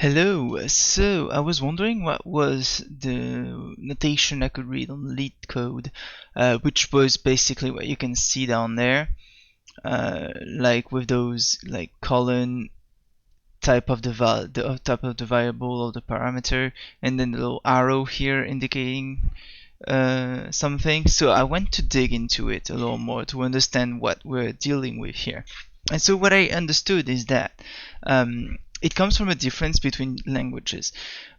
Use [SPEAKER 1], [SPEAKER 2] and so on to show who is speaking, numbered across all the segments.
[SPEAKER 1] Hello, so I was wondering what was the notation I could read on LeetCode, which was basically what you can see down there, like with those like colon type of the type of the variable or the parameter, and then the little arrow here indicating something. So I went to dig into it a little more to understand what we're dealing with here. And so what I understood is that it comes from a difference between languages.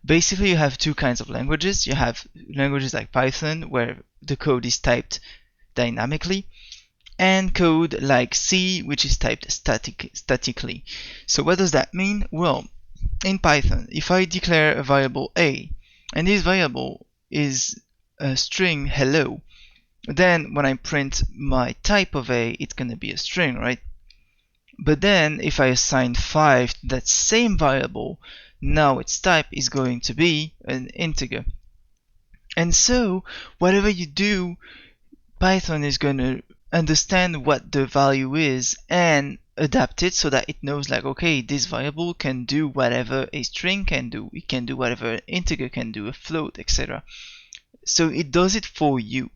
[SPEAKER 1] Basically, you have two kinds of languages. You have languages like Python, where the code is typed dynamically, and code like C, which is typed statically. So what does that mean? Well, in Python, if I declare a variable a, and this variable is a string hello, then when I print my type of a, it's going to be a string, right? But then if I assign 5 to that same variable, now its type is going to be an integer. And so whatever you do, Python is going to understand what the value is and adapt it so that it knows, like, okay, this variable can do whatever a string can do, it can do whatever an integer can do, a float, etc. So it does it for you.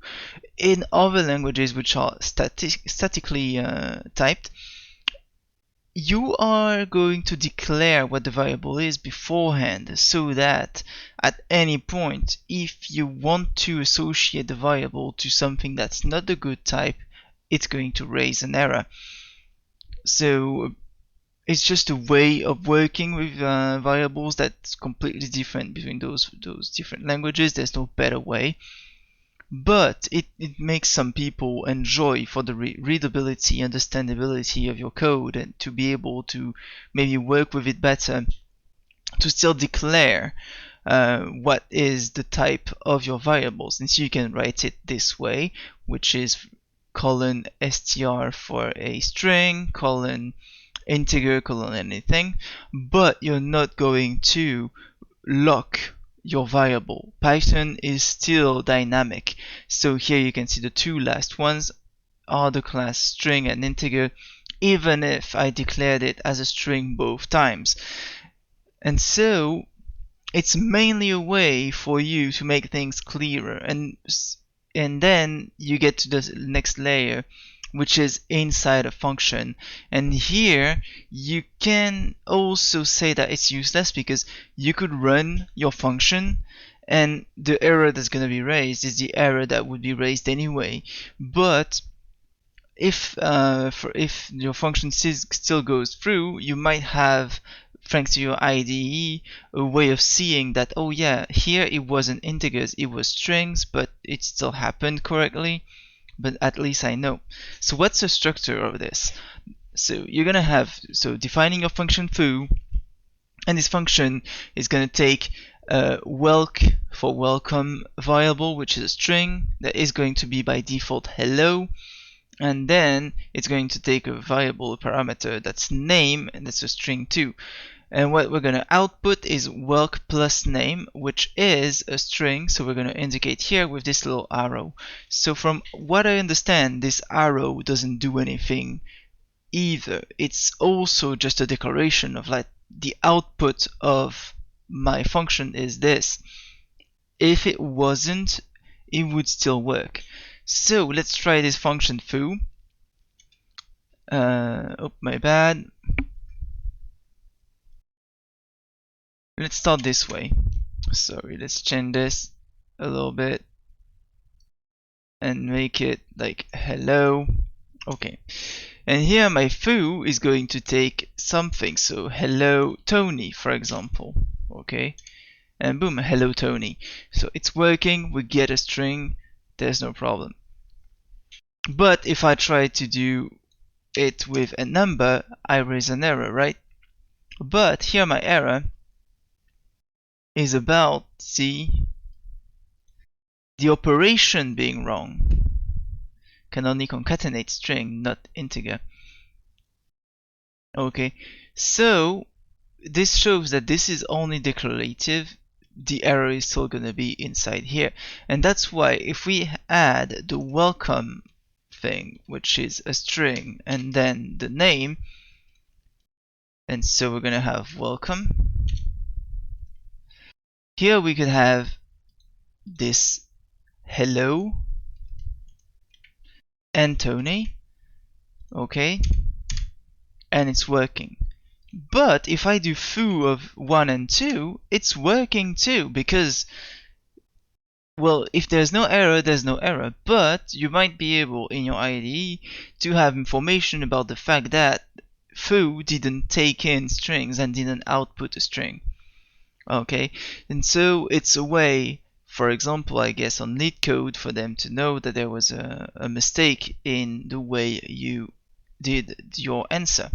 [SPEAKER 1] In other languages which are statically typed, you are going to declare what the variable is beforehand, so that at any point, if you want to associate the variable to something that's not the good type, it's going to raise an error. So it's just a way of working with variables that's completely different between those different languages. There's no better way. But it makes some people enjoy for the readability, understandability of your code, and to be able to maybe work with it better, to still declare what is the type of your variables. And so you can write it this way, which is colon str for a string, colon integer, colon anything, but you're not going to lock your variable. Python is still dynamic. So here you can see the two last ones are the class string and integer, even if I declared it as a string both times. And so it's mainly a way for you to make things clearer, and then you get to the next layer, which is inside a function. And here you can also say that it's useless, because you could run your function and the error that's going to be raised is the error that would be raised anyway. But if your function still goes through, you might have, thanks to your IDE, a way of seeing that, oh yeah, here it wasn't integers, it was strings, but it still happened correctly. But at least I know. So what's the structure of this? So you're gonna have, defining your function foo, and this function is gonna take welc for welcome variable, which is a string that is going to be by default hello, and then it's going to take a variable, a parameter that's name, and that's a string too. And what we're going to output is welc plus name, which is a string, so we're going to indicate here with this little arrow. So from what I understand, this arrow doesn't do anything either. It's also just a declaration of, like, the output of my function is this. If it wasn't, it would still work. So let's try this function foo. Oh, my bad. Let's start this way. Sorry, let's change this a little bit and make it like hello. Okay, and here my foo is going to take something, so hello Tony, for example. Okay, and boom, hello Tony. So it's working, we get a string, there's no problem. But if I try to do it with a number, I raise an error, right? But here my error is about, see, the operation being wrong. Can only concatenate string, not integer. Okay, so this shows that this is only declarative. The error is still going to be inside here. And that's why if we add the welcome thing, which is a string, and then the name, and so we're going to have welcome, here we could have this hello and Tony, okay, and it's working. But if I do foo of 1 and 2, it's working too, because, well, if there's no error, there's no error, but you might be able in your IDE to have information about the fact that foo didn't take in strings and didn't output a string. Okay, and so it's a way, for example, I guess on leetcode, for them to know that there was a mistake in the way you did your answer.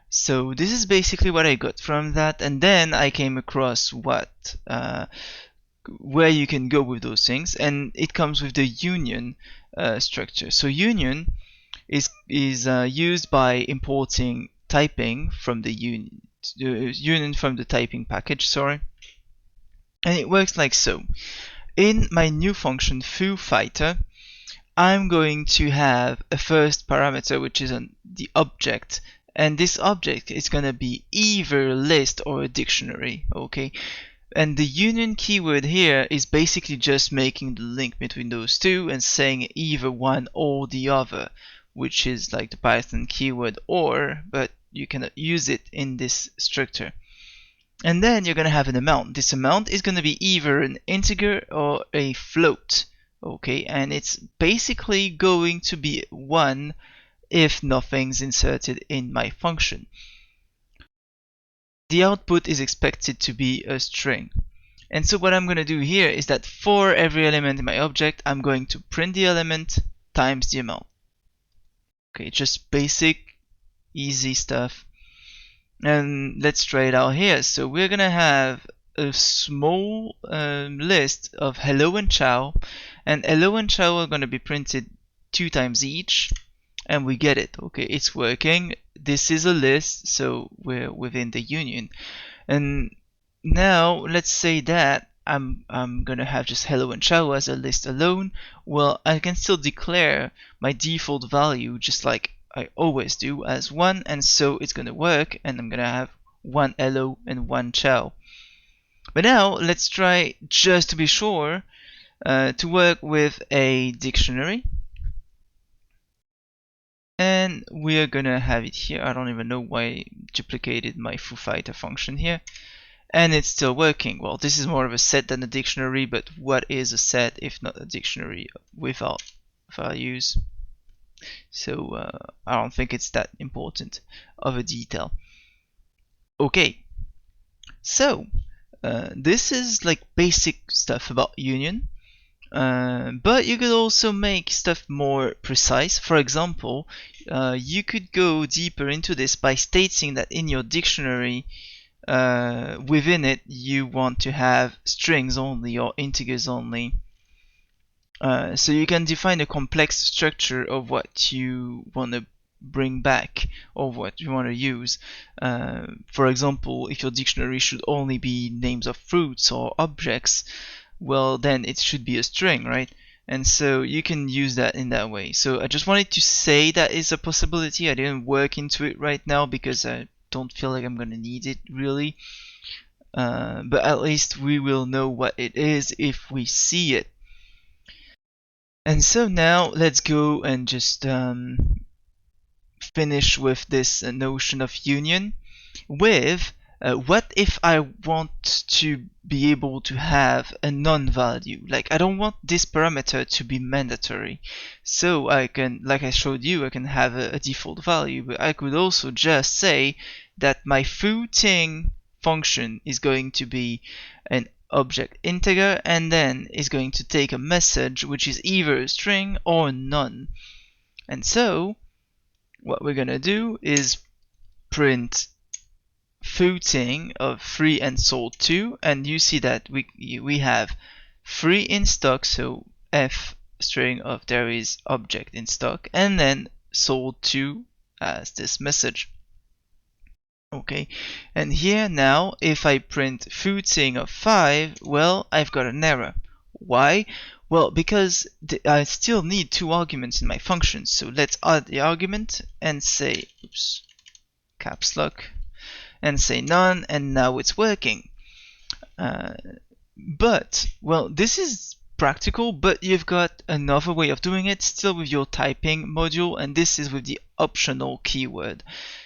[SPEAKER 1] So this is basically what I got from that, and then I came across where you can go with those things, and it comes with the union structure. So union is used by importing typing from the union from the typing package, sorry, and it works like so. In my new function foo fighter, I'm going to have a first parameter, which is the object, and this object is going to be either a list or a dictionary, okay? And the union keyword here is basically just making the link between those two and saying either one or the other, which is like the Python keyword or, but you cannot use it in this structure. And then you're going to have an amount. This amount is going to be either an integer or a float, okay? And it's basically going to be 1 if nothing's inserted in my function. The output is expected to be a string. And so what I'm going to do here is that for every element in my object, I'm going to print the element times the amount. Okay, just basic, easy stuff. And let's try it out here. So we're going to have a small list of hello and ciao, and hello and ciao are going to be printed 2 times each, and we get it. Okay, it's working. This is a list, so we're within the union. And now let's say that I'm gonna have just hello and ciao as a list alone. Well, I can still declare my default value just like I always do as 1, and so it's gonna work, and I'm gonna have 1 hello and 1 ciao. But now let's try, just to be sure, to work with a dictionary. And we're gonna have it here. I don't even know why I duplicated my foo fighter function here. And it's still working. Well, this is more of a set than a dictionary, but what is a set if not a dictionary without values? So I don't think it's that important of a detail. Okay, so this is like basic stuff about union. But you could also make stuff more precise. For example, you could go deeper into this by stating that in your dictionary, within it, you want to have strings only or integers only. So you can define a complex structure of what you want to bring back or what you want to use. For example, if your dictionary should only be names of fruits or objects, well, then it should be a string, right? And so you can use that in that way. So I just wanted to say that is a possibility. I didn't work into it right now because I don't feel like I'm gonna need it really. But at least we will know what it is if we see it. And so now let's go and just finish with this notion of union with what if I want to be able to have a non-value? Like I don't want this parameter to be mandatory. So I can, like I showed you, I can have a default value, but I could also just say that my footing function is going to be an object integer and then is going to take a message which is either a string or none. And so what we're gonna do is print footing of free and sold to, and you see that we have free in stock, so f string of there is object in stock, and then sold to as this message. Okay, and here now if I print footing of 5, well, I've got an error. Why? Well, because I still need 2 arguments in my function, so let's add the argument and say, oops, caps lock, and say none, and now it's working. But, well, this is practical, but you've got another way of doing it still with your typing module, and this is with the optional keyword.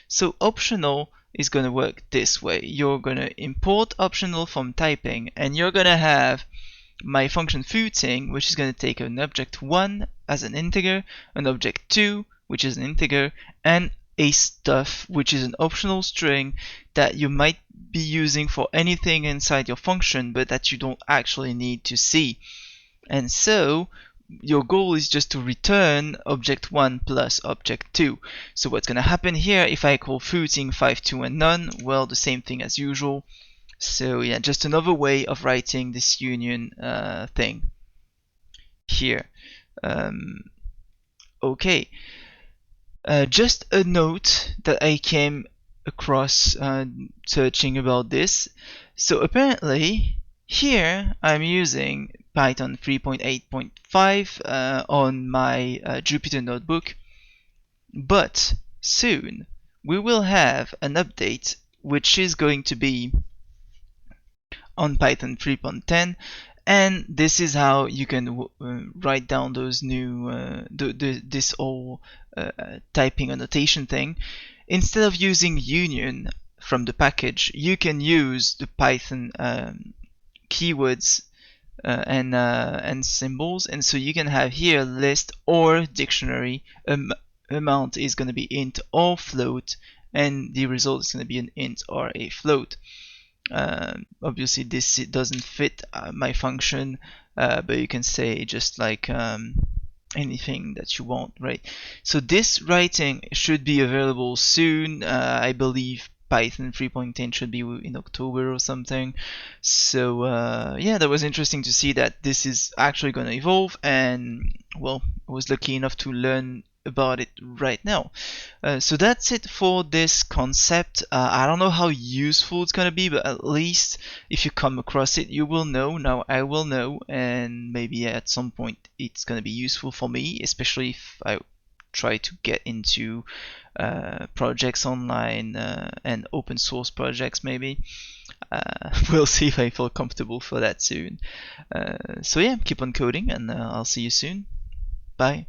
[SPEAKER 1] So optional is going to work this way. You're going to import optional from typing, and you're going to have my function footing, which is going to take an object 1 as an integer, an object 2, which is an integer, and a stuff, which is an optional string that you might be using for anything inside your function, but that you don't actually need to see. And so your goal is just to return object 1 plus object 2. So what's going to happen here if I call footing 5, 2, and none? Well, the same thing as usual. So yeah, just another way of writing this union thing here. Okay, just a note that I came across searching about this. So apparently here I'm using Python 3.8.5 on my Jupyter notebook, but soon we will have an update which is going to be on Python 3.10, and this is how you can write down those new this whole typing annotation thing. Instead of using union from the package, you can use the Python keywords and symbols, and so you can have here list or dictionary. Amount is going to be int or float, and the result is going to be an int or a float. Obviously this doesn't fit my function, but you can say just like anything that you want, right? So this writing should be available soon. I believe Python 3.10 should be in October or something. So yeah, that was interesting to see that this is actually going to evolve, and well, I was lucky enough to learn about it right now. So that's it for this concept. I don't know how useful it's gonna be, but at least if you come across it, you will know. Now I will know, and maybe at some point it's gonna be useful for me, especially if I try to get into projects online and open source projects maybe. We'll see if I feel comfortable for that soon. So yeah, keep on coding, and I'll see you soon. Bye.